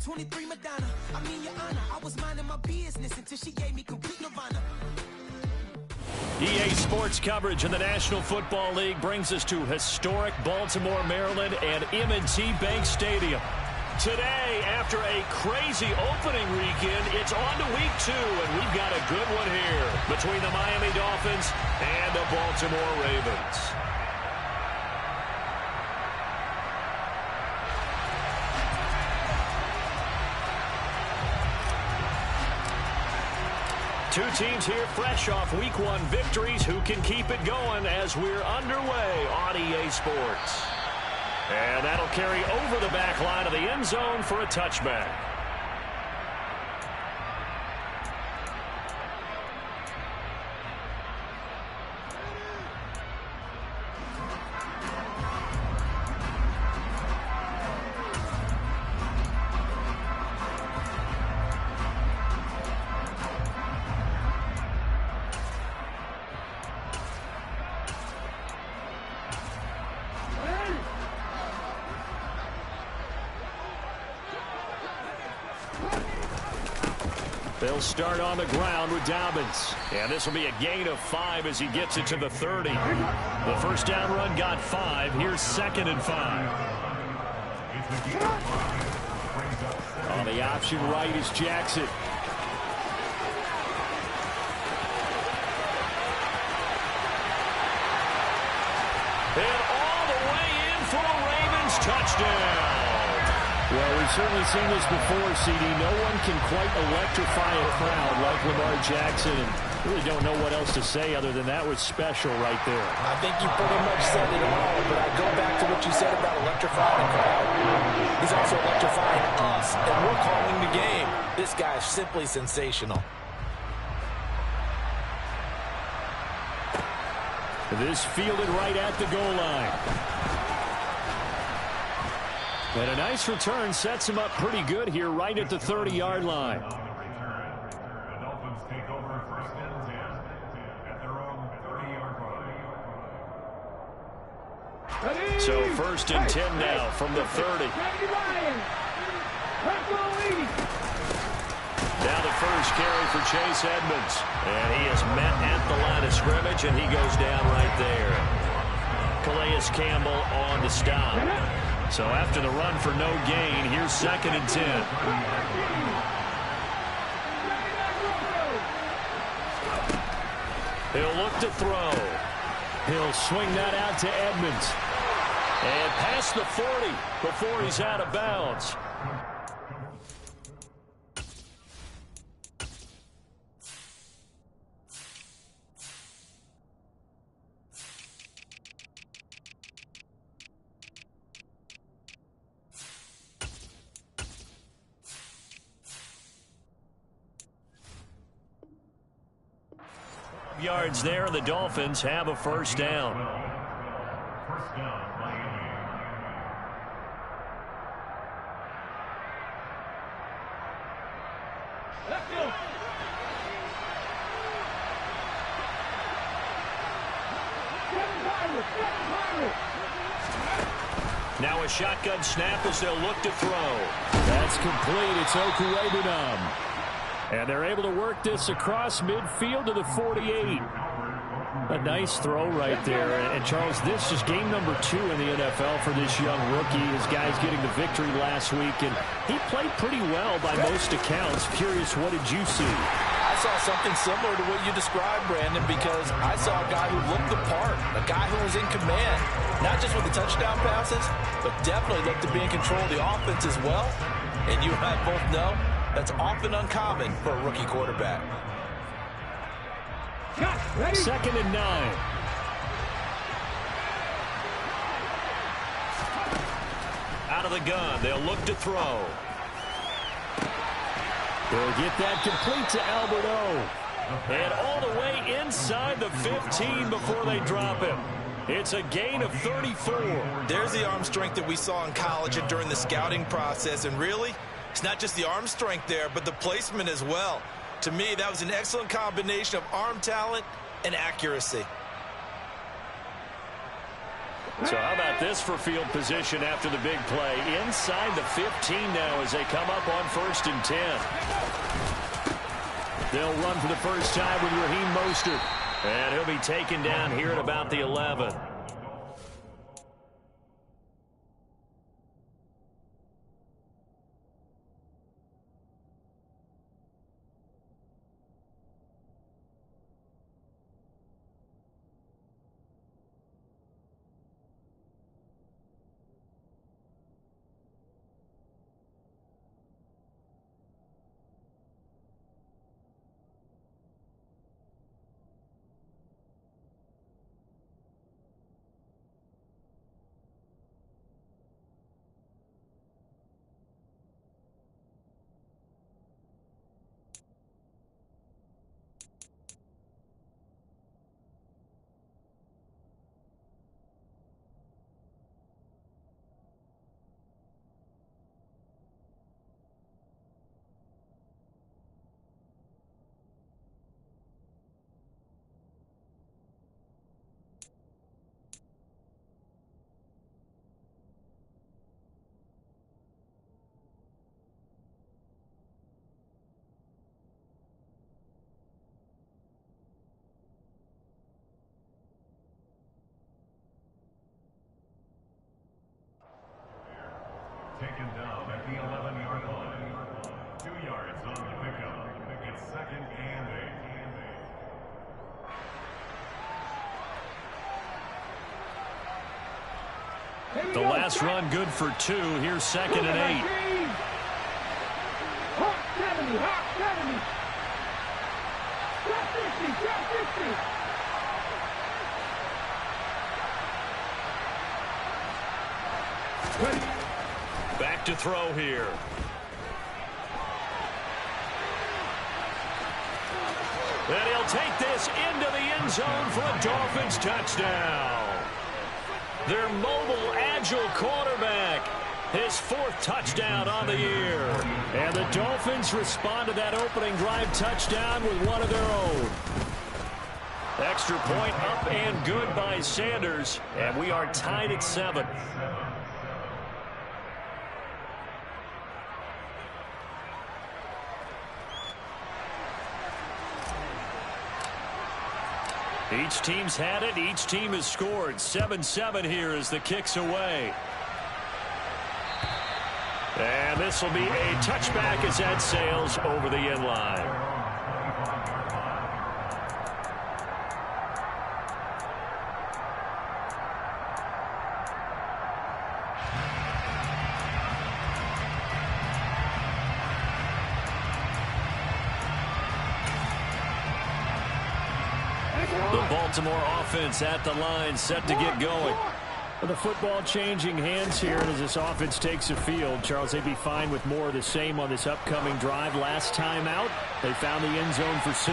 23 Madonna. I mean, Your Honor, I was minding my business until she gave me complete nirvana. EA Sports coverage in the National Football League brings us to historic Baltimore, Maryland and M&T Bank Stadium. Today, after a crazy opening weekend, it's on to week 2, and we've got a good one here between the Miami Dolphins and the Baltimore Ravens. Two teams here fresh off Week 1 victories. Who can keep it going as we're underway on EA Sports? And that'll carry over the back line of the end zone for a touchback. They'll start on the ground with Dobbins. And this will be a gain of 5 as he gets it to the 30. The first down run got 5. Here's 2nd and 5. On the option right is Jackson. And all the way in for a Ravens touchdown. Well, we've certainly seen this before, CD. No one can quite electrify a crowd like Lamar Jackson, and really don't know what else to say other than that was special right there. I think you pretty much said it all, but I go back to what you said about electrifying the crowd. He's also electrifying us, and we're calling the game. This guy is simply sensational. This fielded right at the goal line. And a nice return sets him up pretty good here right at the 30-yard line. So 1st and 10 now from the 30. Now the first carry for Chase Edmonds. And he is met at the line of scrimmage, and he goes down right there. Calais Campbell on the stop. So after the run for no gain, here's 2nd and 10. He'll look to throw. He'll swing that out to Edmonds. And past the 40 before he's out of bounds. Yards there, the Dolphins have a first down. Now a shotgun snap as they'll look to throw. That's complete. It's Okuwebunam. And they're able to work this across midfield to the 48. A nice throw right there. And Charles, this is game number 2 in the NFL for this young rookie. His guys getting the victory last week, and he played pretty well by most accounts. Curious, what did you see? I saw something similar to what you described, Brandon, because I saw a guy who looked the part, a guy who was in command, not just with the touchdown passes, but definitely looked to be in control of the offense as well. And you and I both know that's often uncommon for a rookie quarterback. 2nd and 9. Out of the gun, they'll look to throw. They'll get that complete to Albert O. And all the way inside the 15 before they drop him. It's a gain of 34. There's the arm strength that we saw in college and during the scouting process. And really, it's not just the arm strength there, but the placement as well. To me, that was an excellent combination of arm talent and accuracy. So how about this for field position after the big play? Inside the 15 now as they come up on 1st and 10. They'll run for the first time with Raheem Mostert. And he'll be taken down here at about the 11. Taken down at the 11-yard line. 2 yards on the pickup. It's 2nd and 8. The last run good for 2. Here's 2nd and 8. Hot 70, hot 70. Drop 50, drop 50. Back to throw here. And he'll take this into the end zone for a Dolphins touchdown. Their mobile, agile quarterback. His 4th touchdown on the year. And the Dolphins respond to that opening drive touchdown with one of their own. Extra point up and good by Sanders. And we are tied at 7. Each team's had it. Each team has scored. 7-7 here as the kick's away. And this will be a touchback as that sails over the end line. The Baltimore offense at the line, set to get going. Well, the football changing hands here as this offense takes the field. Charles, they'd be fine with more of the same on this upcoming drive. Last time out, they found the end zone for 6.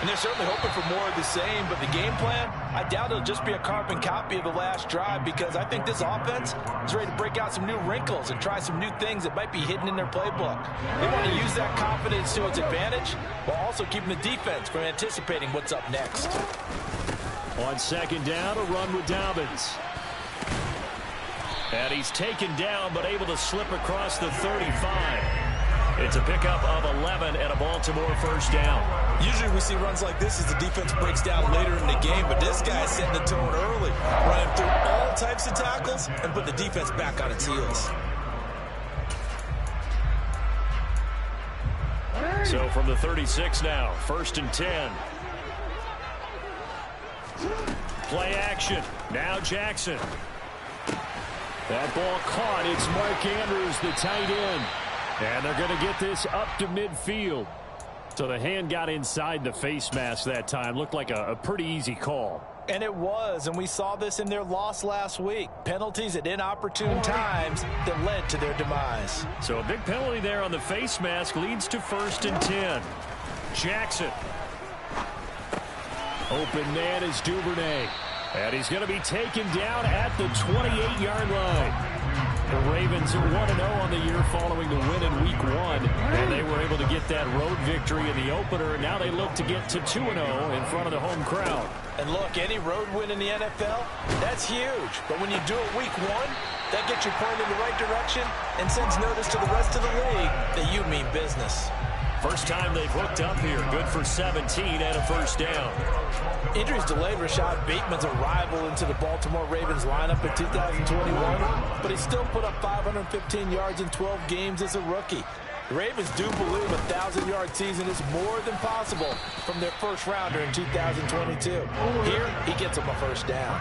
And they're certainly hoping for more of the same, but the game plan, I doubt it'll just be a carbon copy of the last drive because I think this offense is ready to break out some new wrinkles and try some new things that might be hidden in their playbook. They want to use that confidence to its advantage while also keeping the defense from anticipating what's up next. On 2nd down, a run with Dobbins. And he's taken down, but able to slip across the 35. It's a pickup of 11 and a Baltimore first down. Usually we see runs like this as the defense breaks down later in the game, but this guy's setting the tone early, running through all types of tackles and put the defense back on its heels. So from the 36 now, 1st and 10. Play action. Now Jackson. That ball caught. It's Mark Andrews, the tight end. And they're going to get this up to midfield. So the hand got inside the face mask that time. Looked like a pretty easy call. And it was, and we saw this in their loss last week. Penalties at inopportune times that led to their demise. So a big penalty there on the face mask leads to 1st and 10. Jackson. Open man is Duvernay. And he's going to be taken down at the 28-yard line. The Ravens are 1-0 on the year following the win in Week 1, and they were able to get that road victory in the opener, and now they look to get to 2-0 in front of the home crowd. And look, any road win in the NFL, that's huge. But when you do it week one, that gets you pointed in the right direction and sends notice to the rest of the league that you mean business. First time they've hooked up here. Good for 17 and a first down. Injuries delayed Rashad Bateman's arrival into the Baltimore Ravens lineup in 2021, but he still put up 515 yards in 12 games as a rookie. The Ravens do believe a 1,000-yard season is more than possible from their first rounder in 2022. Here, he gets them a first down.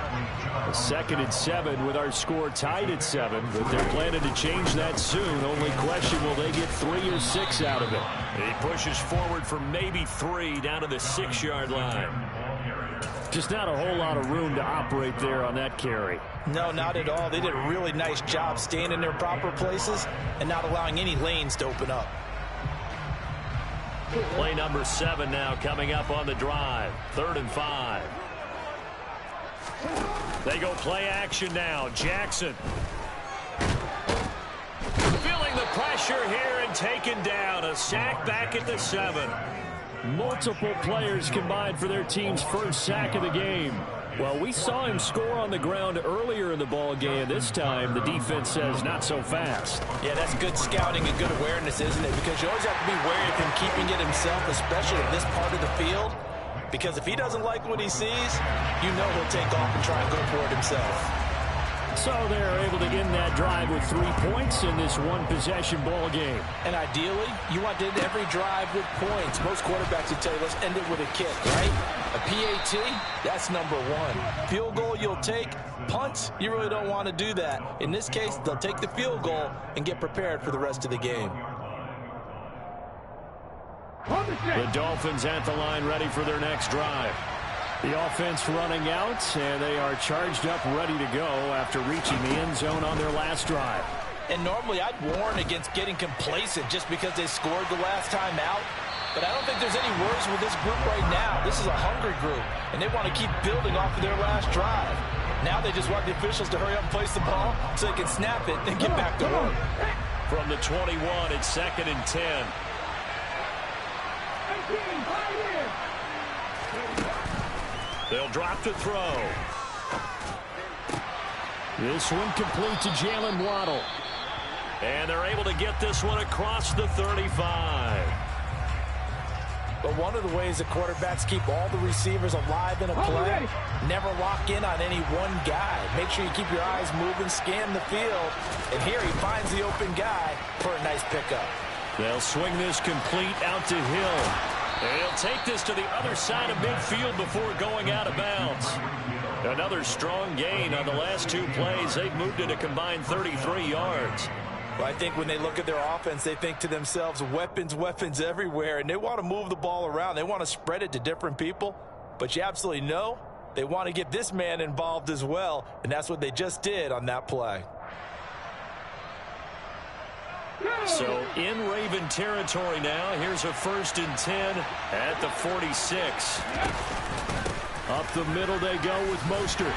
A 2nd and 7 with our score tied at 7, but they're planning to change that soon. Only question, will they get 3 or 6 out of it? He pushes forward for maybe 3 down to the 6-yard line. Just not a whole lot of room to operate there on that carry. No, not at all. They did a really nice job staying in their proper places and not allowing any lanes to open up. Play number 7 now coming up on the drive. 3rd and 5. They go play action now. Jackson. Feeling the pressure here and taken down. A sack back at the 7. Multiple players combined for their team's first sack of the game. Well, we saw him score on the ground earlier in the ball game. This time, the defense says not so fast. Yeah, that's good scouting and good awareness, isn't it? Because you always have to be wary of him keeping it himself, especially in this part of the field. Because if he doesn't like what he sees, you know he'll take off and try and go for it himself. So they're able to end that drive with 3 points in this one-possession ball game. And ideally, you want to end every drive with points. Most quarterbacks would tell you, let's end it with a kick, right? A PAT, that's number 1. Field goal you'll take. Punts, you really don't want to do that. In this case, they'll take the field goal and get prepared for the rest of the game. The Dolphins at the line ready for their next drive. The offense running out, and they are charged up, ready to go after reaching the end zone on their last drive. And normally I'd warn against getting complacent just because they scored the last time out. But I don't think there's any worries with this group right now. This is a hungry group, and they want to keep building off of their last drive. Now they just want the officials to hurry up and place the ball so they can snap it and get back to work. From the 21, it's 2nd and 10. They'll drop to throw. This one complete to Jalen Waddle. And they're able to get this one across the 35. But one of the ways that quarterbacks keep all the receivers alive in a play, never lock in on any one guy. Make sure you keep your eyes moving, scan the field. And here he finds the open guy for a nice pickup. They'll swing this complete out to Hill. They'll take this to the other side of midfield before going out of bounds. Another strong gain on the last 2 plays. They've moved it a combined 33 yards. Well, I think when they look at their offense, they think to themselves, weapons, weapons everywhere, and they want to move the ball around. They want to spread it to different people. But you absolutely know they want to get this man involved as well, and that's what they just did on that play. So in Raven territory now. Here's a 1st and 10 at the 46. Up the middle they go with Mostert.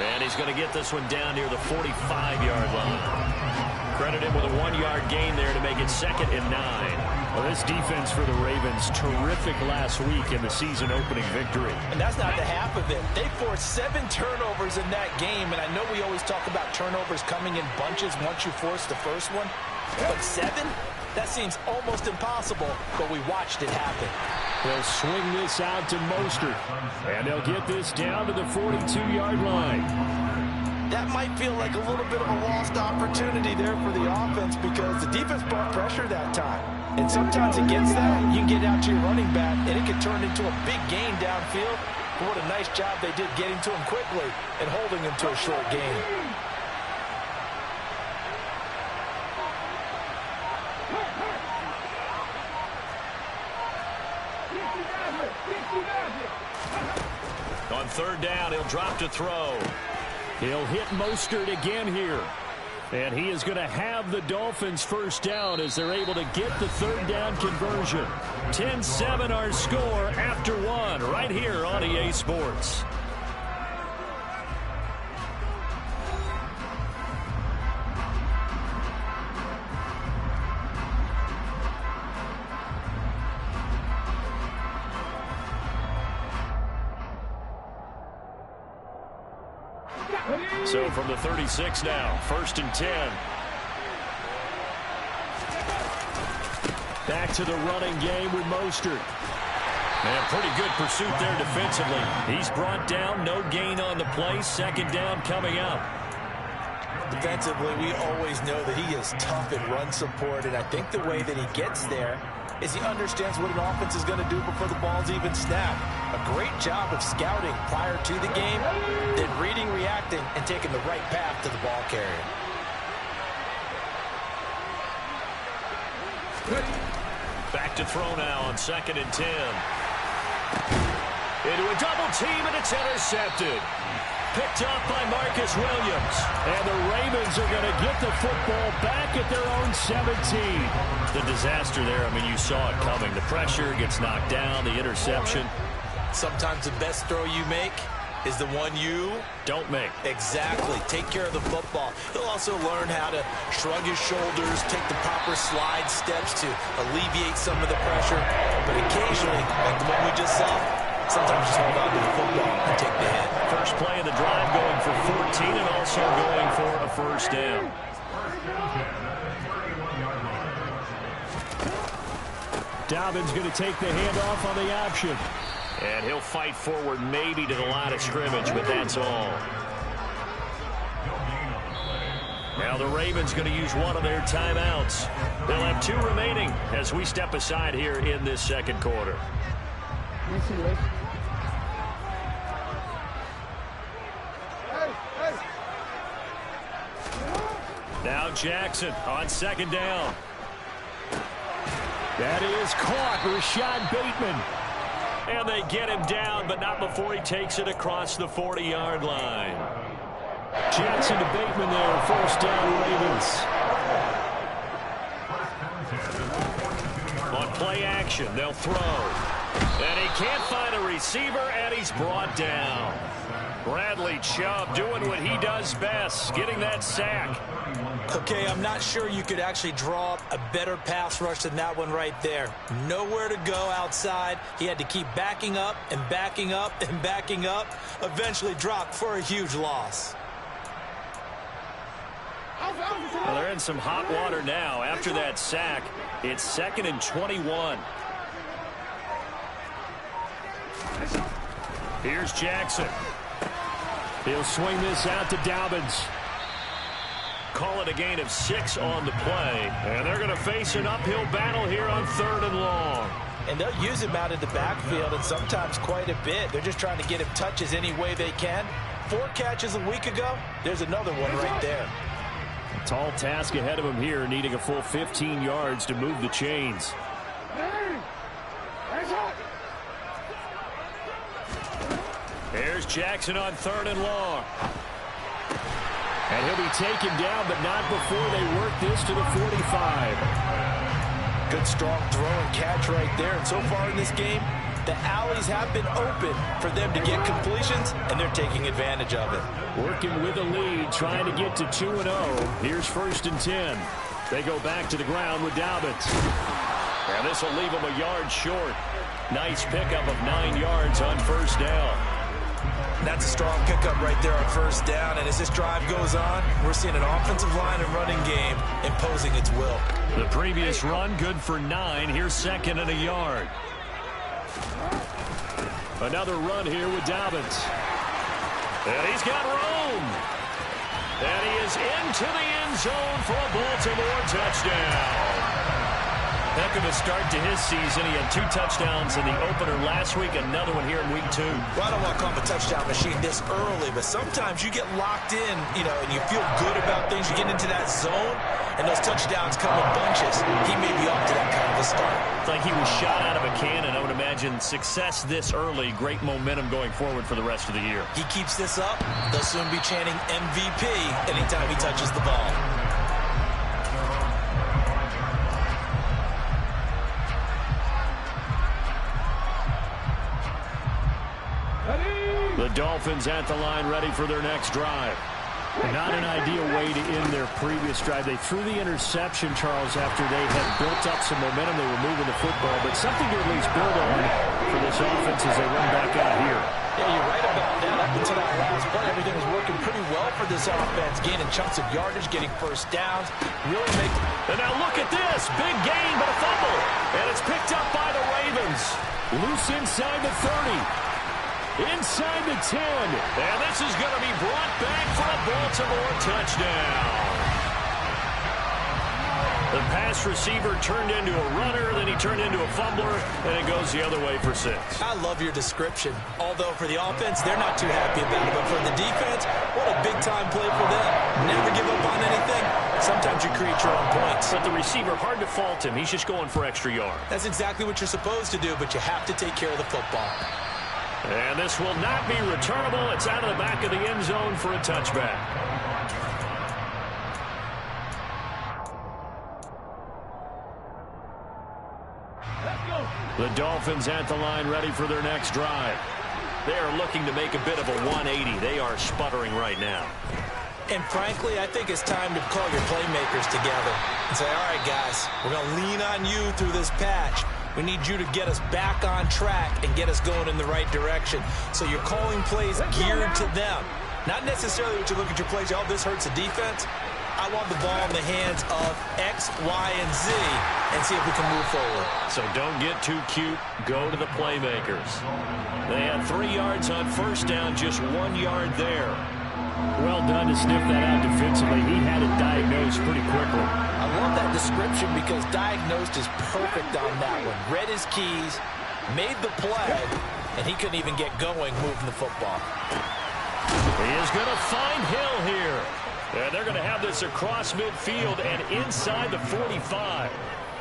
And he's going to get this one down near the 45-yard line. Credit him with a 1-yard gain there to make it 2nd and 9. Well, this defense for the Ravens, terrific last week in the season-opening victory. And that's not the half of it. They forced 7 turnovers in that game, and I know we always talk about turnovers coming in bunches once you force the first one. But 7? That seems almost impossible, but we watched it happen. They'll swing this out to Mostert, and they'll get this down to the 42-yard line. That might feel like a little bit of a lost opportunity there for the offense because the defense brought pressure that time. And sometimes against that, you can get out to your running back, and it can turn into a big gain downfield. But what a nice job they did getting to him quickly and holding him to a short gain. On 3rd down, he'll drop to throw. He'll hit Mostert again here. And he is going to have the Dolphins first down as they're able to get the 3rd down conversion. 10-7 our score after 1 right here on EA Sports. So from the 36 now, 1st and 10. Back to the running game with Mostert. And pretty good pursuit there defensively. He's brought down, no gain on the play. 2nd down coming up. Defensively, we always know that he is tough at run support, and I think the way that he gets there is he understands what an offense is going to do before the ball's even snapped. A great job of scouting prior to the game, then reading, reacting, and taking the right path to the ball carrier. Back to throw now on 2nd and 10. Into a double team, and it's intercepted. Picked off by Marcus Williams. And the Ravens are going to get the football back at their own 17. The disaster there, I mean, you saw it coming. The pressure gets knocked down, the interception. Sometimes the best throw you make is the one you don't make. Exactly. Take care of the football. He'll also learn how to shrug his shoulders, take the proper slide steps to alleviate some of the pressure. But occasionally, like the one we just saw, sometimes just hold on to the football and take the hit. First play of the drive going for 14 and also going for a 1st down. Dobbins going to take the handoff on the option. And he'll fight forward maybe to the line of scrimmage, but that's all. Now the Ravens going to use one of their timeouts. They'll have 2 remaining as we step aside here in this 2nd quarter. Now Jackson on 2nd down. That is caught. Rashad Bateman. And they get him down, but not before he takes it across the 40-yard line. Jackson to Bateman there. 1st down, Ravens. On play action, they'll throw. And he can't find a receiver, and he's brought down. Bradley Chubb doing what he does best, getting that sack. Okay, I'm not sure you could actually draw up a better pass rush than that one right there. Nowhere to go outside. He had to keep backing up and backing up and backing up. Eventually dropped for a huge loss. Well, they're in some hot water now. After that sack, it's 2nd and 21. Here's Jackson. He'll swing this out to Dobbins. Call it a gain of 6 on the play. And they're going to face an uphill battle here on 3rd and long. And they'll use him out in the backfield, and sometimes quite a bit. They're just trying to get him touches any way they can. 4 catches a week ago. There's another one right there. A tall task ahead of him here, needing a full 15 yards to move the chains. There's Jackson on 3rd and long. And he'll be taken down, but not before they work this to the 45. Good strong throw and catch right there. And so far in this game, the alleys have been open for them to get completions, and they're taking advantage of it. Working with a lead, trying to get to 2-0. Here's 1st and 10. They go back to the ground with Dobbins. And this will leave them a yard short. Nice pickup of 9 yards on 1st down. That's a strong pickup right there on 1st down. And as this drive goes on, we're seeing an offensive line and running game imposing its will. The previous run, good for 9. Here's 2nd and a yard. Another run here with Dobbins. And he's got room. And he is into the end zone for a Baltimore touchdown. Heck of a start to his season. He had 2 touchdowns in the opener last week, another one here in week 2. Well, I don't want to call him a touchdown machine this early, but sometimes you get locked in, and you feel good about things. You get into that zone, and those touchdowns come in bunches. He may be off to that kind of a start. It's like he was shot out of a cannon. I would imagine success this early, great momentum going forward for the rest of the year. He keeps this up, they'll soon be chanting MVP anytime he touches the ball. The Dolphins at the line ready for their next drive. Not an ideal way to end their previous drive. They threw the interception, Charles, after they had built up some momentum. They were moving the football, but something to at least build on for this offense as they run back out here. Yeah, you're right about that. Up until that last play, everything was working pretty well for this offense, gaining chunks of yardage, getting first downs, really make... And now look at this. Big gain, but a fumble. And it's picked up by the Ravens. Loose inside the 30. Inside the 10. And this is going to be brought back for a Baltimore touchdown. The pass receiver turned into a runner, then he turned into a fumbler, and it goes the other way for 6. I love your description. Although for the offense, they're not too happy about it. But for the defense, what a big-time play for them. Never give up on anything. Sometimes you create your own points. But the receiver, hard to fault him. He's just going for extra yards. That's exactly what you're supposed to do, but you have to take care of the football. And this will not be returnable. It's out of the back of the end zone for a touchback. The Dolphins at the line, ready for their next drive. They are looking to make a bit of a 180. They are sputtering right now. And frankly, I think it's time to call your playmakers together and say, all right, guys, we're going to lean on you through this patch. We need you to get us back on track and get us going in the right direction. So you're calling plays geared to them. Not necessarily what you look at your plays, oh, this hurts the defense. I want the ball in the hands of X, Y, and Z and see if we can move forward. So don't get too cute. Go to the playmakers. They had 3 yards on first down, just 1 yard there. Well done to sniff that out defensively. He had it diagnosed pretty quickly. I love that description because diagnosed is perfect on that one. Read his keys, made the play, and he couldn't even get going moving the football. He is going to find Hill here. And they're going to have this across midfield and inside the 45.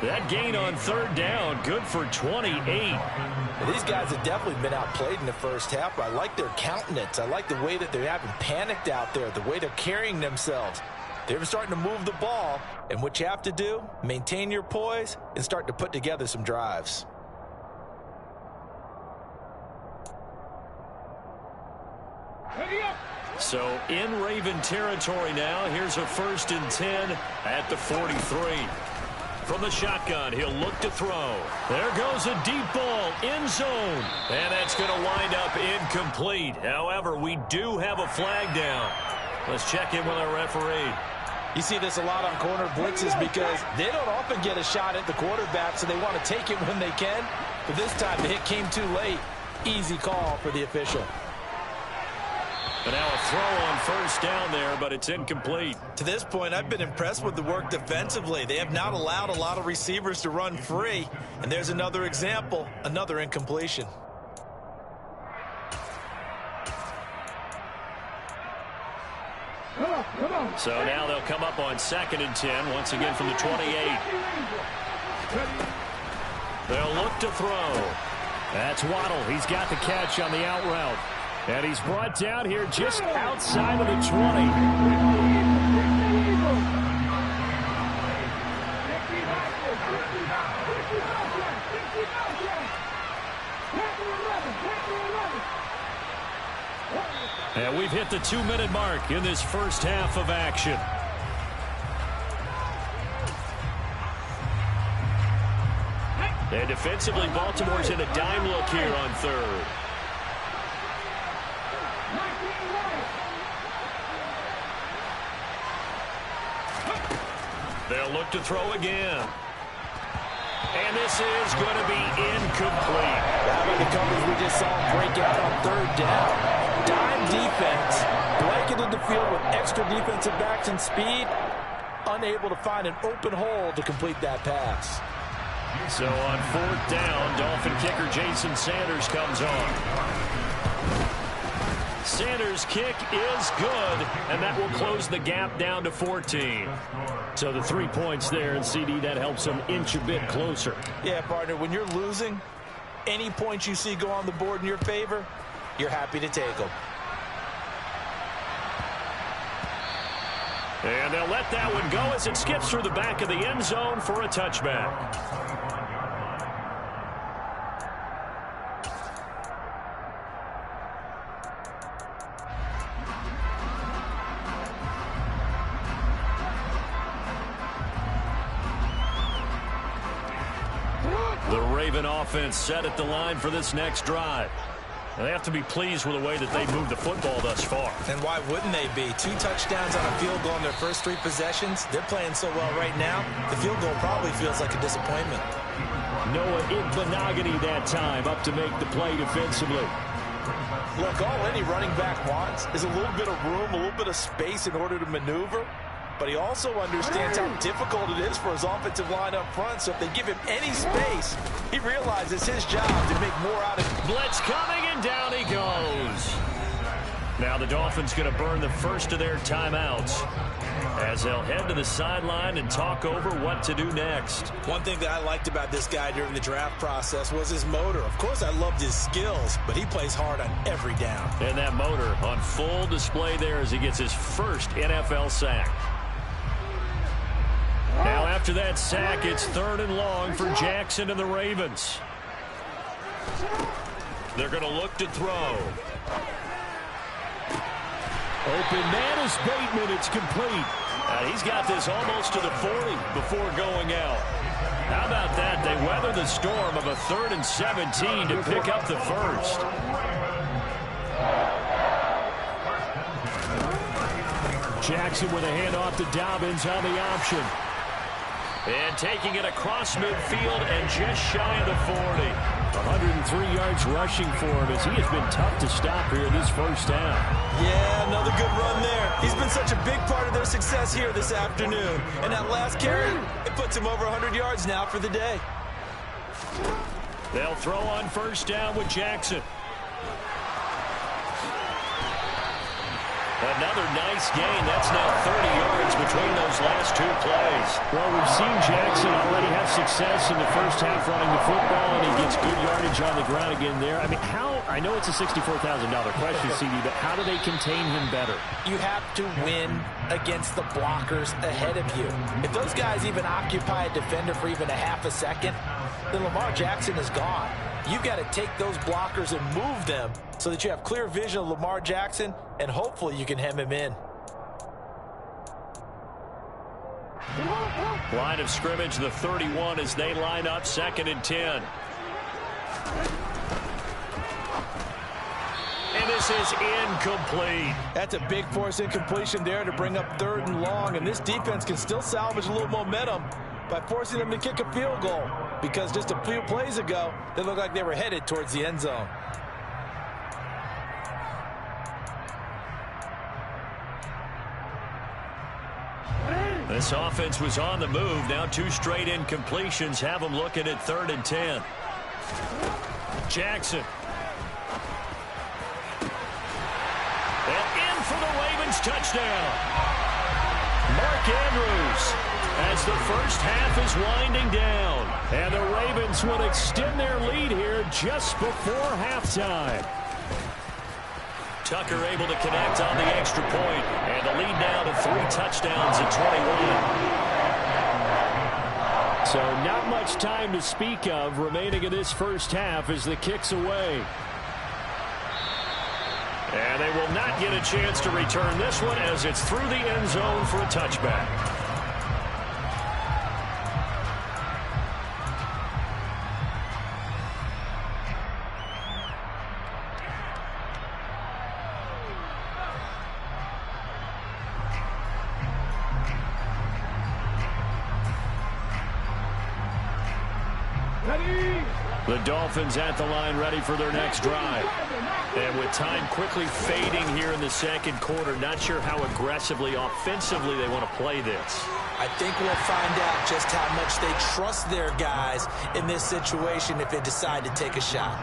That gain on third down, good for 28. Well, these guys have definitely been outplayed in the first half. I like their countenance. I like the way that they haven't panicked out there, the way they're carrying themselves. They're starting to move the ball, and what you have to do, maintain your poise and start to put together some drives. So in Raven territory now, here's a 1st and 10 at the 43. From the shotgun, he'll look to throw. There goes a deep ball, end zone. And that's going to wind up incomplete. However, we do have a flag down. Let's check in with our referee. You see this a lot on corner blitzes because they don't often get a shot at the quarterback, so they want to take it when they can. But this time, the hit came too late. Easy call for the official. And now a throw on first down there, but it's incomplete. To this point, I've been impressed with the work defensively. They have not allowed a lot of receivers to run free. And there's another example, another incompletion. So now they'll come up on 2nd and 10, once again from the 28. They'll look to throw. That's Waddle. He's got the catch on the out route. And he's brought down here just outside of the 20. And we've hit the 2-minute mark in this first half of action. And defensively, Baltimore's in a dime look here on third. They'll look to throw again. And this is going to be incomplete. How about the coverage we just saw break out on third down? Dime defense, blanketed the field with extra defensive backs and speed, unable to find an open hole to complete that pass. So on 4th down, Dolphin kicker Jason Sanders comes on. Sanders' kick is good, and that will close the gap down to 14. So the 3 points there, and CD, that helps them inch a bit closer. Yeah, partner, when you're losing, any points you see go on the board in your favor, you're happy to take them. And they'll let that one go as it skips through the back of the end zone for a touchback. The Raven offense set at the line for this next drive. And they have to be pleased with the way that they've moved the football thus far. And why wouldn't they be? 2 touchdowns on a field goal in their first 3 possessions. They're playing so well right now, the field goal probably feels like a disappointment. Noah Igbenogany that time up to make the play defensively. Look, all any running back wants is a little bit of room, a little bit of space in order to maneuver. But he also understands how difficult it is for his offensive line up front. So if they give him any space, he realizes his job to make more out of it. Blitz coming, and down he goes. Now the Dolphins going to burn the first of their timeouts as they'll head to the sideline and talk over what to do next. One thing that I liked about this guy during the draft process was his motor. Of course, I loved his skills, but he plays hard on every down. And that motor on full display there as he gets his first NFL sack. Now after that sack, it's 3rd and long for Jackson and the Ravens. They're going to look to throw. Open man is Bateman. It's complete. He's got this almost to the 40 before going out. How about that? They weather the storm of a 3rd and 17 to pick up the first. Jackson with a handoff to Dobbins on the option. And taking it across midfield and just shy of the 40. 103 yards rushing for him as he has been tough to stop here this first half. Yeah, another good run there. He's been such a big part of their success here this afternoon. And that last carry, it puts him over 100 yards now for the day. They'll throw on first down with Jackson. Another nice gain. That's now 30 yards between those last 2 plays. Well, we've seen Jackson already have success in the first half running the football, and he gets good yardage on the ground again there. I mean, I know it's a $64,000 question, CD, but how do they contain him better? You have to win against the blockers ahead of you. If those guys even occupy a defender for even a half a second, then Lamar Jackson is gone. You've got to take those blockers and move them so that you have clear vision of Lamar Jackson, and hopefully you can hem him in. Line of scrimmage, the 31 as they line up 2nd and 10. And this is incomplete. That's a big force incompletion there to bring up 3rd and long, and this defense can still salvage a little momentum by forcing them to kick a field goal, because just a few plays ago, they looked like they were headed towards the end zone. This offense was on the move. Now 2 straight incompletions have them looking at 3rd and 10. Jackson. And in for the Ravens touchdown. Mark Andrews as the first half is winding down. And the Ravens will extend their lead here just before halftime. Tucker able to connect on the extra point, and the lead now to 3 touchdowns at 21. So not much time to speak of remaining in this first half as the kick's away. And they will not get a chance to return this one as it's through the end zone for a touchback. The Dolphins at the line ready for their next drive. And with time quickly fading here in the second quarter, not sure how aggressively, offensively they want to play this. I think we'll find out just how much they trust their guys in this situation if they decide to take a shot.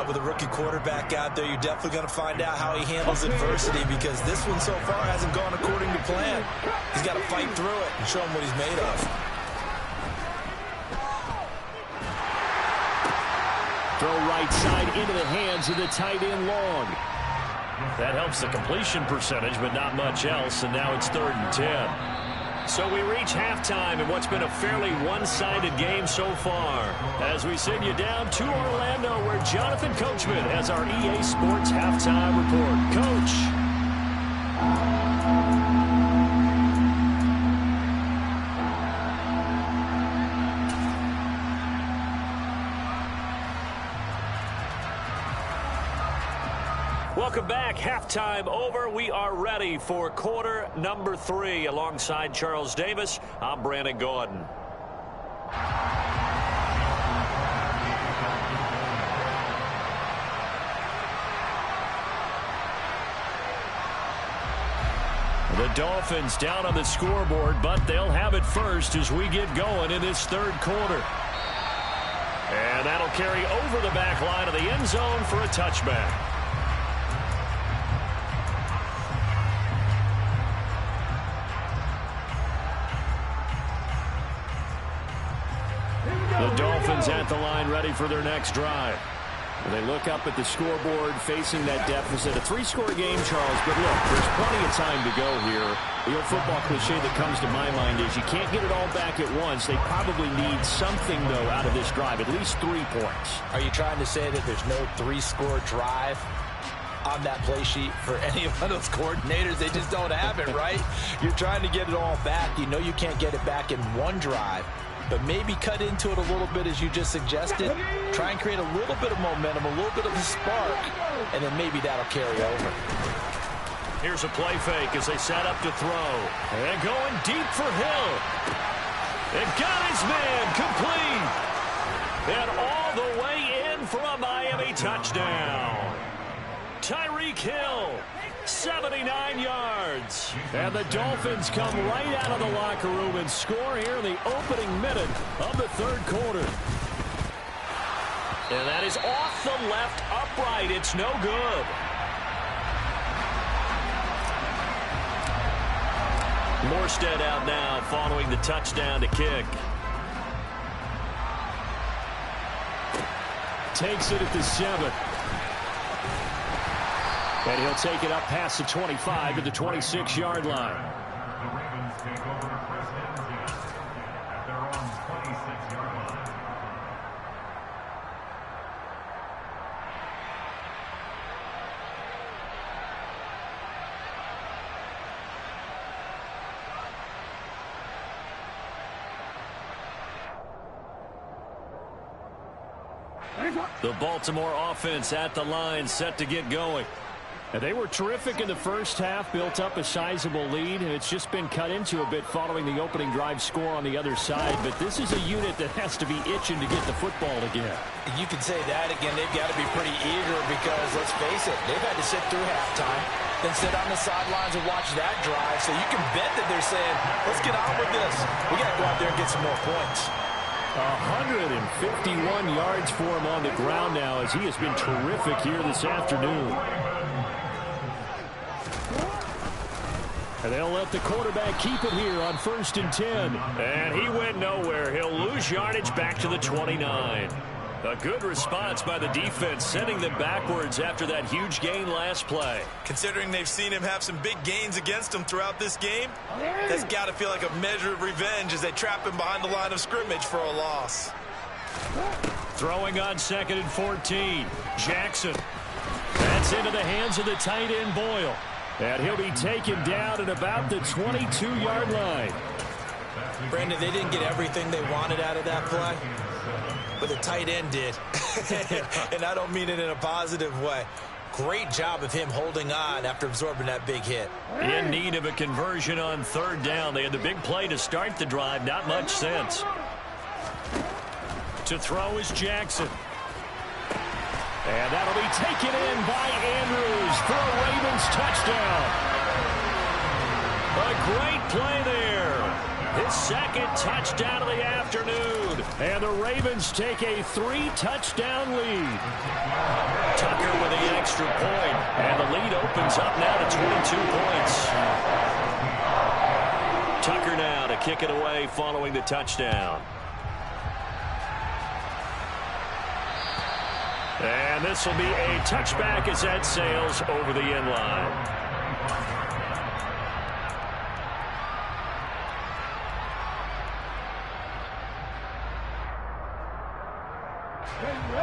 With a rookie quarterback out there, you're definitely going to find out how he handles adversity, because this one so far hasn't gone according to plan. He's got to fight through it and show him what he's made of. Throw right side into the hands of the tight end Long. That helps the completion percentage, but not much else, and now it's 3rd and 10. So we reach halftime in what's been a fairly one-sided game so far, as we send you down to Orlando, where Jonathan Coachman has our EA Sports halftime report. Coach. Welcome back. Halftime over. We are ready for quarter number 3. Alongside Charles Davis, I'm Brandon Gordon. The Dolphins down on the scoreboard, but they'll have it first as we get going in this third quarter. And that'll carry over the back line of the end zone for a touchback. The Dolphins at the line ready for their next drive. They look up at the scoreboard facing that deficit. A 3-score game, Charles, but look, there's plenty of time to go here. The old football cliche that comes to my mind is you can't get it all back at once. They probably need something, though, out of this drive, at least 3 points. Are you trying to say that there's no 3-score drive on that play sheet for any of those coordinators? They just don't have it, right? You're trying to get it all back. You know you can't get it back in one drive. But maybe cut into it a little bit as you just suggested. Try and create a little bit of momentum, a little bit of a spark, and then maybe that'll carry over. Here's a play fake as they set up to throw. And going deep for Hill. And got his man complete. And all the way in for a Miami touchdown. Tyreek Hill, 79 yards. And the Dolphins come right out of the locker room and score here in the opening minute of the third quarter. And that is off the left upright. It's no good. Morstead out now following the touchdown to kick. Takes it at the 7. And he'll take it up past the 25 to the 26-yard line. The Ravens take over first and 10 at their own 26-yard line. The Baltimore offense at the line, set to get going. And they were terrific in the first half, built up a sizable lead, and it's just been cut into a bit following the opening drive score on the other side. But this is a unit that has to be itching to get the football again. You can say that again. They've got to be pretty eager because, let's face it, they've had to sit through halftime, then sit on the sidelines and watch that drive. So you can bet that they're saying, let's get on with this. We got to go out there and get some more points. 151 yards for him on the ground now as he has been terrific here this afternoon. And they'll let the quarterback keep it here on 1st and 10. And he went nowhere. He'll lose yardage back to the 29. A good response by the defense, sending them backwards after that huge gain last play. Considering they've seen him have some big gains against him throughout this game, that's got to feel like a measure of revenge as they trap him behind the line of scrimmage for a loss. Throwing on 2nd and 14. Jackson. That's into the hands of the tight end Boyle. And he'll be taken down at about the 22-yard line. Brandon, they didn't get everything they wanted out of that play, but the tight end did. And I don't mean it in a positive way. Great job of him holding on after absorbing that big hit. In need of a conversion on 3rd down. They had the big play to start the drive. Not much sense. To throw is Jackson. And that'll be taken in by Andrews for a Ravens touchdown. A great play there. His 2nd touchdown of the afternoon. And the Ravens take a 3-touchdown lead. Tucker with the extra point. And the lead opens up now to 22 points. Tucker now to kick it away following the touchdown. And this will be a touchback as that sails over the end line.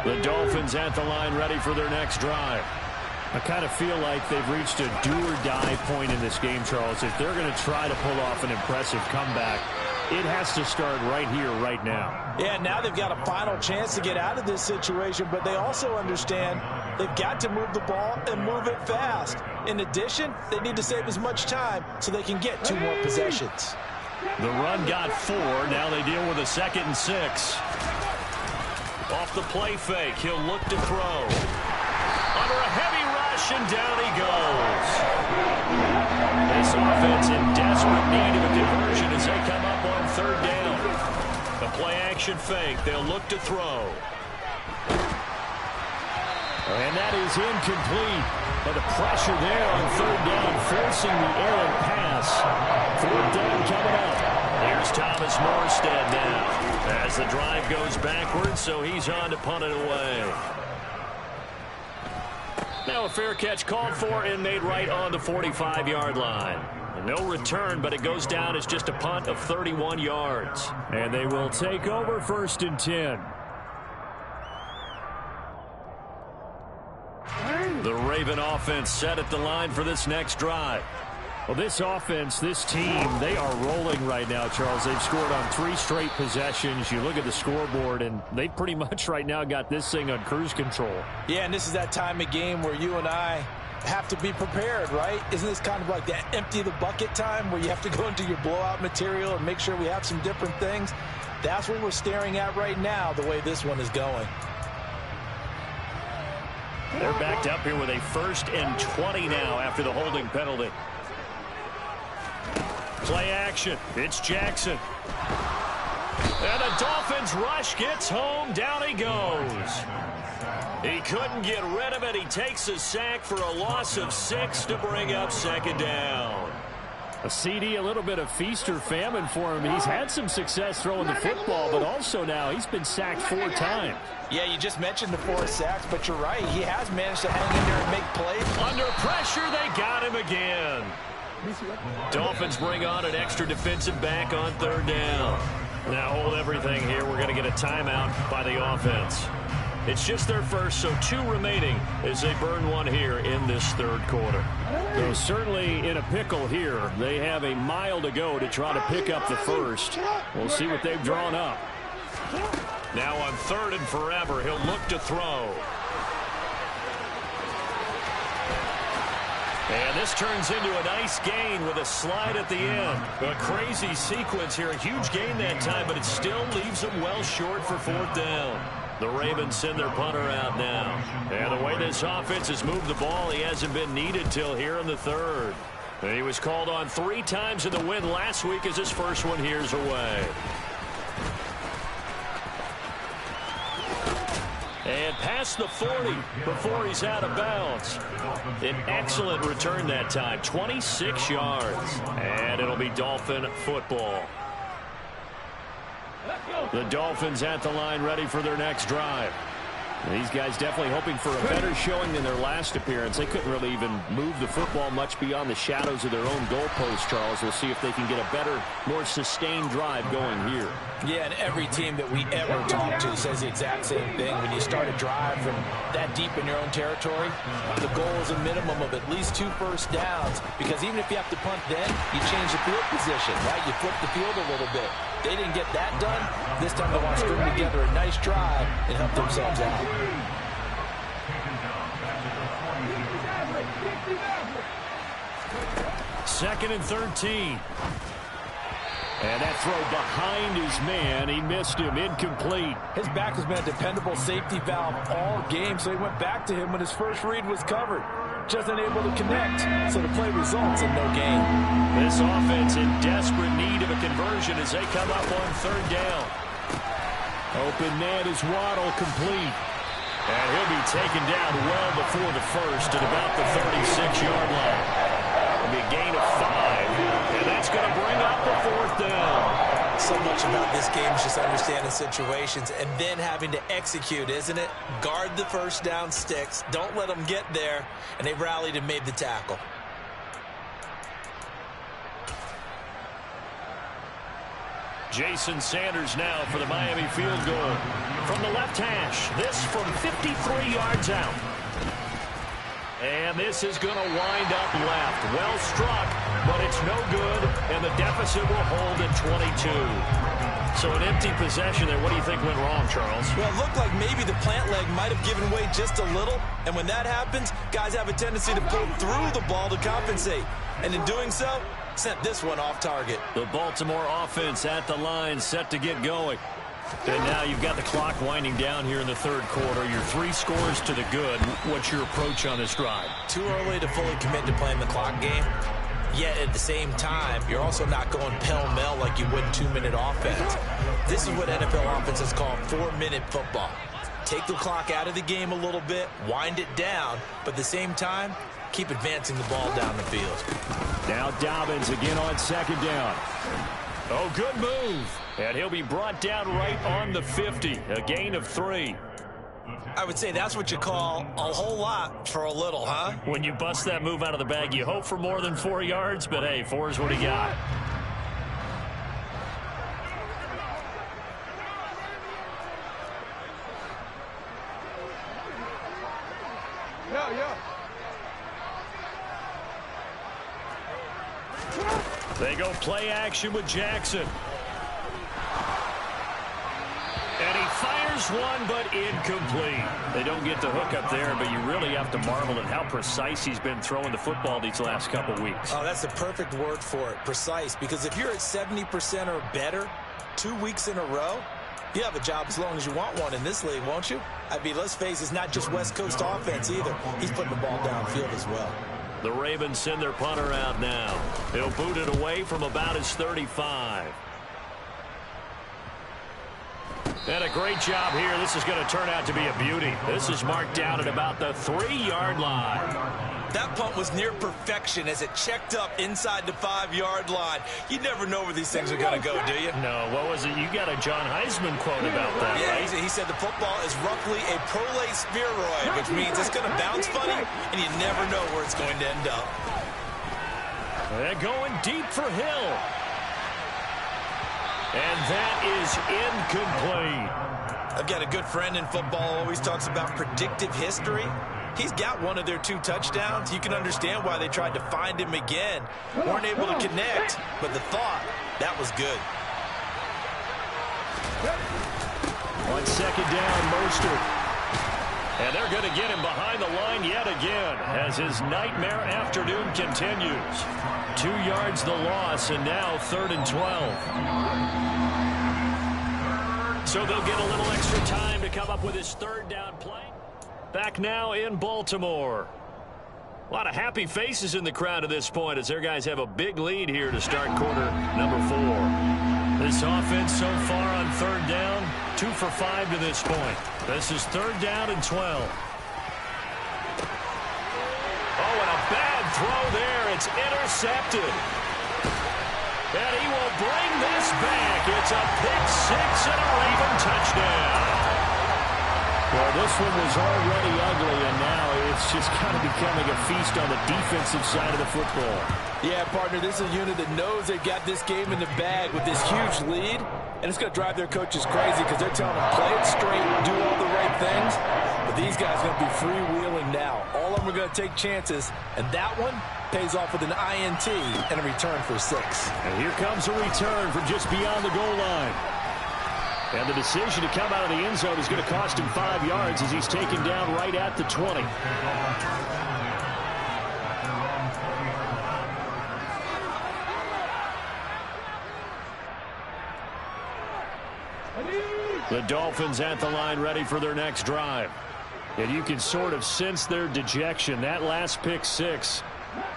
The Dolphins at the line ready for their next drive. I kind of feel like they've reached a do-or-die point in this game, Charles. If they're going to try to pull off an impressive comeback, it has to start right here, right now. Yeah, now they've got a final chance to get out of this situation, but they also understand They've got to move the ball and move it fast. In addition, they need to save as much time so they can get 2 more possessions. The run got 4. Now they deal with a 2nd and 6. Off the play fake, he'll look to throw. Under a heavy rush, and down he goes. This offense in desperate need of a conversion as they come up on 3rd down. The play-action fake, they'll look to throw. And that is incomplete. But the pressure there on 3rd down, forcing the errant pass. 4th down coming up. Here's Thomas Morstead now as the drive goes backwards, so he's on to punt it away. Now a fair catch called for and made right on the 45-yard line. No return, but it goes down as just a punt of 31 yards. And they will take over 1st and 10. The Raven offense set at the line for this next drive. Well, this offense, this team, they are rolling right now, Charles. They've scored on 3 straight possessions. You look at the scoreboard, and they pretty much right now got this thing on cruise control. Yeah, and this is that time of game where you and I have to be prepared, right? Isn't this kind of like that empty the bucket time where you have to go into your blowout material and make sure we have some different things? That's what we're staring at right now, the way this one is going. They're backed up here with a 1st and 20 now after the holding penalty. Play action. It's Jackson. And the Dolphins rush gets home. Down he goes. He couldn't get rid of it. He takes a sack for a loss of 6 to bring up 2nd down. A CD, a little bit of feast or famine for him. He's had some success throwing the football, but also now he's been sacked 4 times. Yeah, you just mentioned the 4 sacks, but you're right. He has managed to hang in there and make plays. Under pressure, they got him again. Dolphins bring on an extra defensive back on 3rd down. Now hold everything here. We're going to get a timeout by the offense. It's just their first, so 2 remaining as they burn 1 here in this 3rd quarter. So certainly in a pickle here. They have a mile to go to try to pick up the first. We'll see what they've drawn up. Now on 3rd and forever, he'll look to throw. And this turns into a nice gain with a slide at the end. A crazy sequence here. A huge gain that time, but it still leaves them well short for 4th down. The Ravens send their punter out now. And the way this offense has moved the ball, he hasn't been needed till here in the 3rd. And he was called on 3 times in the win last week as his first one here's away. And past the 40 before he's out of bounds. An excellent return that time, 26 yards. And it'll be Dolphin football. The Dolphins at the line ready for their next drive. These guys definitely hoping for a better showing than their last appearance. They couldn't really even move the football much beyond the shadows of their own goalpost, Charles. We'll see if they can get a better, more sustained drive going here. Yeah, and every team that we ever talk to says the exact same thing. When you start a drive from that deep in your own territory, the goal is a minimum of at least 2 first downs, because even if you have to punt then, you change the field position, right? You flip the field a little bit. They didn't get that done. This time they want to string together a nice drive and help themselves out. 2nd and 13. And that throw behind his man. He missed him. Incomplete. His back has been a dependable safety valve all game, so he went back to him when his first read was covered. Just unable to connect, so the play results in no gain. This offense in desperate need of a conversion as they come up on 3rd down. Open man is Waddle, complete. And he'll be taken down well before the first at about the 36-yard line. It'll be a gain of 5, and that's going to bring up the 4th down. So much about this game is just understanding situations and then having to execute, isn't it? Guard the first down sticks. Don't let them get there. And they rallied and made the tackle. Jason Sanders now for the Miami field goal. From the left hash, this from 53 yards out. And this is going to wind up left. Well struck, but it's no good, and the deficit will hold at 22. So an empty possession there. What do you think went wrong, Charles? Well, it looked like maybe the plant leg might have given way just a little. And when that happens, guys have a tendency to pull through the ball to compensate. And in doing so, sent this one off target. The Baltimore offense at the line, set to get going. And now you've got the clock winding down here in the third quarter. Your 3 scores to the good. What's your approach on this drive? Too early to fully commit to playing the clock game. Yet at the same time, you're also not going pell-mell like you would in 2-minute offense. This is what NFL offenses call 4-minute football. Take the clock out of the game a little bit, wind it down, but at the same time, keep advancing the ball down the field. Now Dobbins again on second down. Oh, good move. And he'll be brought down right on the 50. A gain of 3. I would say that's what you call a whole lot for a little, huh? When you bust that move out of the bag, you hope for more than 4 yards, but hey, 4 is what he got. They go play action with Jackson. And he fires one, but incomplete. They don't get the hook up there, but you really have to marvel at how precise he's been throwing the football these last couple weeks. Oh, that's the perfect word for it, precise. Because if you're at 70% or better 2 weeks in a row, you have a job as long as you want one in this league, won't you? I mean, let's face it, it's not just West Coast offense either. He's putting the ball downfield as well. The Ravens send their punter out now. He'll boot it away from about his 35. And a great job here. This is going to turn out to be a beauty. This is marked down at about the 3-yard line. That punt was near perfection as it checked up inside the 5-yard line. You never know where these things are going to go, do you? No, what was it? You got a John Heisman quote about that, yeah, right? He said the football is roughly a prolate spheroid, which means it's going to bounce funny, and you never know where it's going to end up. They're going deep for Hill. And that is incomplete. I've got a good friend in football, always talks about predictive history. He's got one of their 2 touchdowns. You can understand why they tried to find him again. Weren't able to connect, but the thought, that was good. On second down, Mostert. And they're going to get him behind the line yet again as his nightmare afternoon continues. 2 yards the loss, and now 3rd and 12. So they'll get a little extra time to come up with his 3rd down play. Back now in Baltimore. A lot of happy faces in the crowd at this point as their guys have a big lead here to start quarter number 4. This offense so far on 3rd down, 2 for 5 to this point. This is 3rd down and 12. Oh, and a bad throw there. It's intercepted. And he will bring this back. It's a pick 6 and a Raven touchdown. Well, this one was already ugly, and now it's just kind of becoming a feast on the defensive side of the football. Yeah, partner, this is a unit that knows they've got this game in the bag with this huge lead, and it's going to drive their coaches crazy because they're telling them play it straight, do all the right things, but these guys are going to be freewheeling now. All of them are going to take chances, and that one pays off with an INT and a return for 6. And here comes a return from just beyond the goal line. And the decision to come out of the end zone is going to cost him 5 yards as he's taken down right at the 20. The Dolphins at the line ready for their next drive. And you can sort of sense their dejection. That last pick 6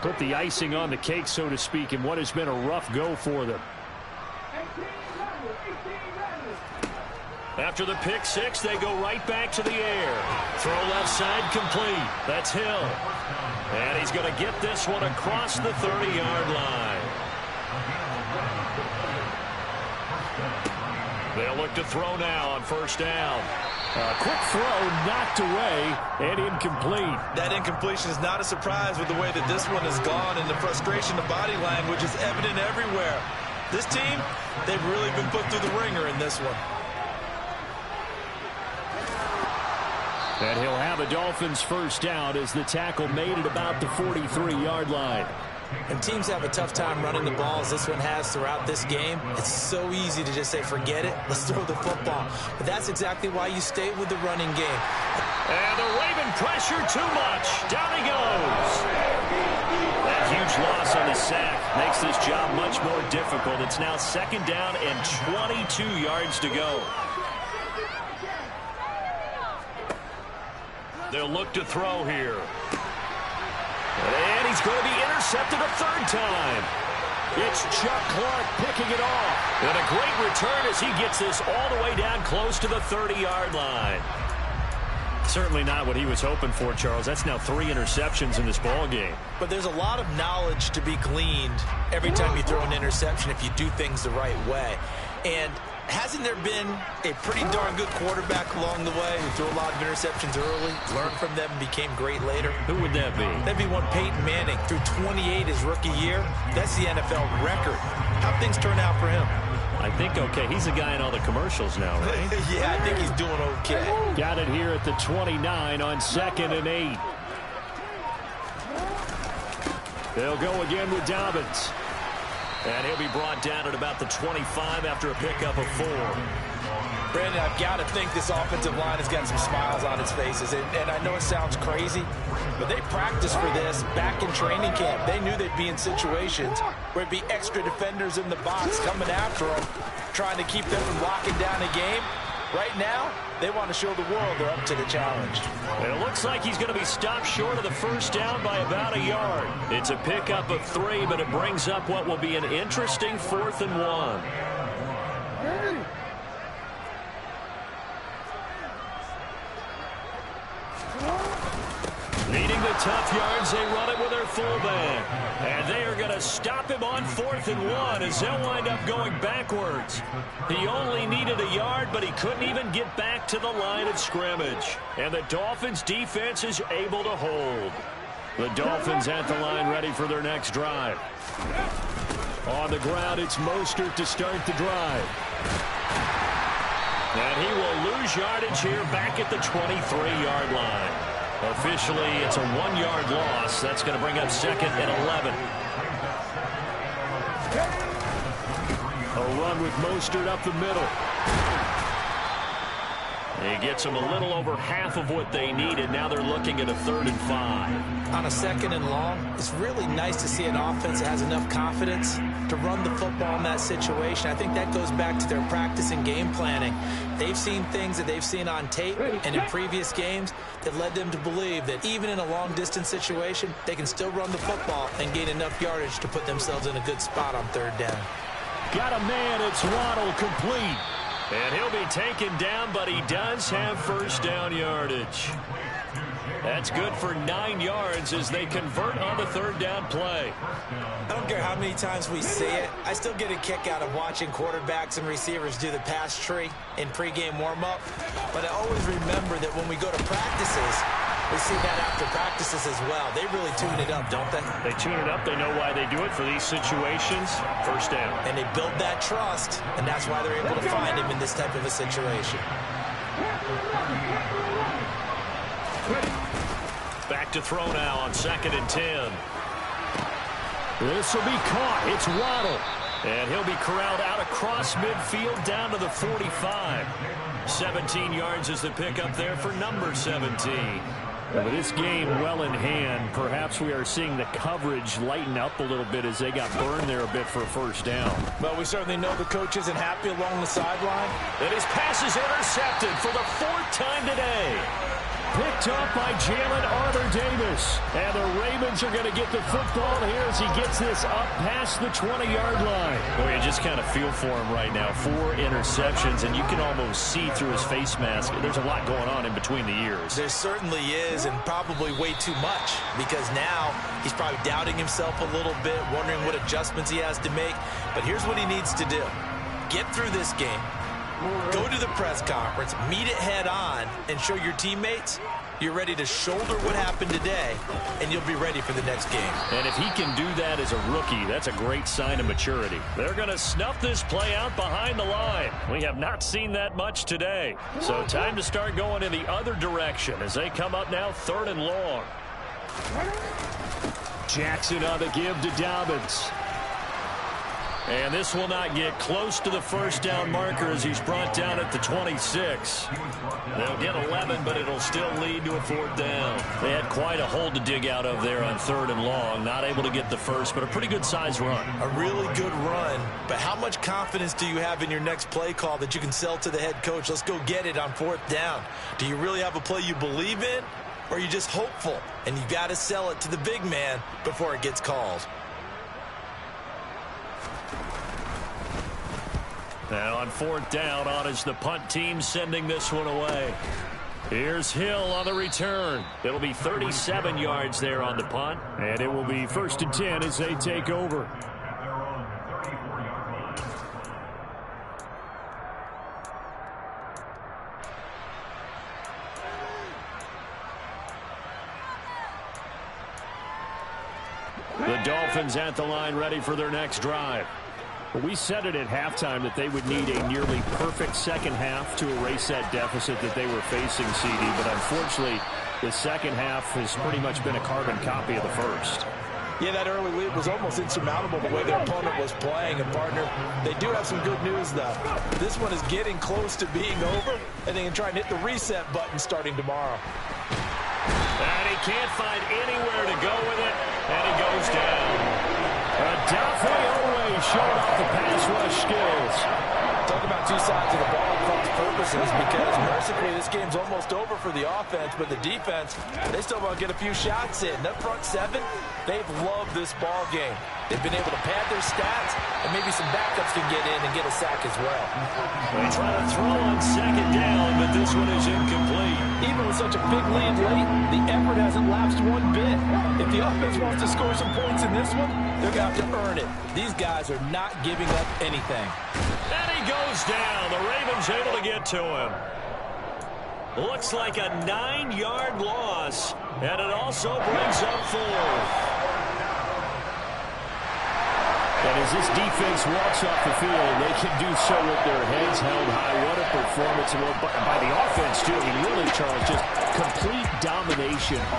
put the icing on the cake, so to speak, in what has been a rough go for them. After the pick 6, they go right back to the air. Throw left side complete. That's Hill. And he's going to get this one across the 30-yard line. They'll look to throw now on 1st down. A quick throw knocked away and incomplete. That incompletion is not a surprise with the way that this one has gone, and the frustration of body language is evident everywhere. This team, they've really been put through the ringer in this one. And he'll have a Dolphins 1st down as the tackle made at about the 43-yard line. When teams have a tough time running the ball, as this one has throughout this game, it's so easy to just say, forget it, let's throw the football. But that's exactly why you stay with the running game. And the Raven pressure too much. Down he goes. That huge loss on the sack makes this job much more difficult. It's now 2nd down and 22 yards to go. They'll look to throw here. And he's going to be intercepted a 3rd time. It's Chuck Clark picking it off. And a great return as he gets this all the way down close to the 30-yard line. Certainly not what he was hoping for, Charles. That's now 3 interceptions in this ball game. But there's a lot of knowledge to be gleaned every time you throw an interception if you do things the right way. And hasn't there been a pretty darn good quarterback along the way who threw a lot of interceptions early, learned from them, and became great later? Who would that be? That'd be one Peyton Manning. Threw 28 his rookie year. That's the NFL record. How'd things turn out for him? I think okay. He's the guy in all the commercials now, right? Yeah, I think he's doing okay. Got it here at the 29 on 2nd and 8. They'll go again with Dobbins. And he'll be brought down at about the 25 after a pickup of 4. Brandon, I've got to think this offensive line has got some smiles on its faces. And I know it sounds crazy, but they practiced for this back in training camp. They knew they'd be in situations where it'd be extra defenders in the box coming after them, trying to keep them from locking down a game. Right now, they want to show the world they're up to the challenge. It looks like he's going to be stopped short of the 1st down by about a yard. It's a pickup of 3, but it brings up what will be an interesting 4th and 1. Needing the tough yards, they run it with their fullback. And they are going to stop him on 4th and 1 as they'll wind up going backwards. He only needed a yard, but he couldn't even get back to the line of scrimmage. And the Dolphins defense is able to hold. The Dolphins at the line ready for their next drive. On the ground, it's Mostert to start the drive. And he will lose yardage here back at the 23-yard line. Officially, it's a 1-yard loss. That's going to bring up 2nd and 11. A run with Mostert up the middle. He gets them a little over half of what they needed. Now they're looking at a 3rd and 5. On a 2nd and long, it's really nice to see an offense that has enough confidence to run the football in that situation. I think that goes back to their practice and game planning. They've seen things that they've seen on tape and in previous games that led them to believe that even in a long-distance situation, they can still run the football and gain enough yardage to put themselves in a good spot on 3rd down. Got a man, it's Waddle, complete. And he'll be taken down, but he does have 1st down yardage. That's good for 9 yards as they convert on the 3rd down play. I don't care how many times we see it. I still get a kick out of watching quarterbacks and receivers do the pass tree in pregame warm-up. But I always remember that when we go to practices, we see that after practices as well. They really tune it up, don't they? They tune it up. They know why they do it for these situations. 1st down. And they build that trust, and that's why they're able to find him in this type of a situation. Back to throw now on 2nd and 10. This will be caught. It's Waddle. And he'll be corralled out across midfield down to the 45. 17 yards is the pickup there for number 17. With this game well in hand, perhaps we are seeing the coverage lighten up a little bit as they got burned there a bit for a 1st down. Well, we certainly know the coach isn't happy along the sideline. And his pass is intercepted for the 4th time today. Picked up by Jalen Arthur-Davis. And the Ravens are going to get the football here as he gets this up past the 20-yard line. Boy, you just kind of feel for him right now. 4 interceptions, and you can almost see through his face mask. There's a lot going on in between the ears. There certainly is, and probably way too much, because now he's probably doubting himself a little bit, wondering what adjustments he has to make. But here's what he needs to do. Get through this game. Go to the press conference, meet it head on, and show your teammates you're ready to shoulder what happened today, and you'll be ready for the next game. And if he can do that as a rookie, that's a great sign of maturity. They're going to snuff this play out behind the line. We have not seen that much today. So time to start going in the other direction as they come up now 3rd and long. Jackson on the give to Dobbins. And this will not get close to the first down marker as he's brought down at the 26. They'll get 11, but it'll still lead to a 4th down. They had quite a hole to dig out of there on 3rd and long. Not able to get the first, but a pretty good size run. A really good run, but how much confidence do you have in your next play call that you can sell to the head coach? Let's go get it on 4th down. Do you really have a play you believe in, or are you just hopeful? And you got to sell it to the big man before it gets called. Now on 4th down, on is the punt team sending this one away. Here's Hill on the return. It'll be 37 yards there on the punt, and it will be 1st and 10 as they take over. The Dolphins at the line ready for their next drive. We said it at halftime that they would need a nearly perfect second half to erase that deficit that they were facing, CD. But unfortunately, the second half has pretty much been a carbon copy of the first. Yeah, that early lead was almost insurmountable the way their opponent was playing. And, partner, they do have some good news, though. This one is getting close to being over, and they can try and hit the reset button starting tomorrow. And he can't find anywhere to go with it, and he goes down. Adolfo always showing off the pass rush skills. Talk about two sides of the ball for purposes, because mercifully this game's almost over for the offense, but the defense, they still want to get a few shots in. That front seven, they've loved this ball game. They've been able to pad their stats, and maybe some backups can get in and get a sack as well. They try to throw on 2nd down, but this one is incomplete. Even with such a big lead late, the effort hasn't lapsed one bit. If the offense wants to score some points in this one, they're going to have to earn it. These guys are not giving up anything. And he goes down. The Ravens able to get to him. Looks like a 9-yard loss, and it also brings up 4th. And as this defense walks off the field, they can do so with their heads held high. What a performance by the offense, too. I mean, really, Charles, just complete domination on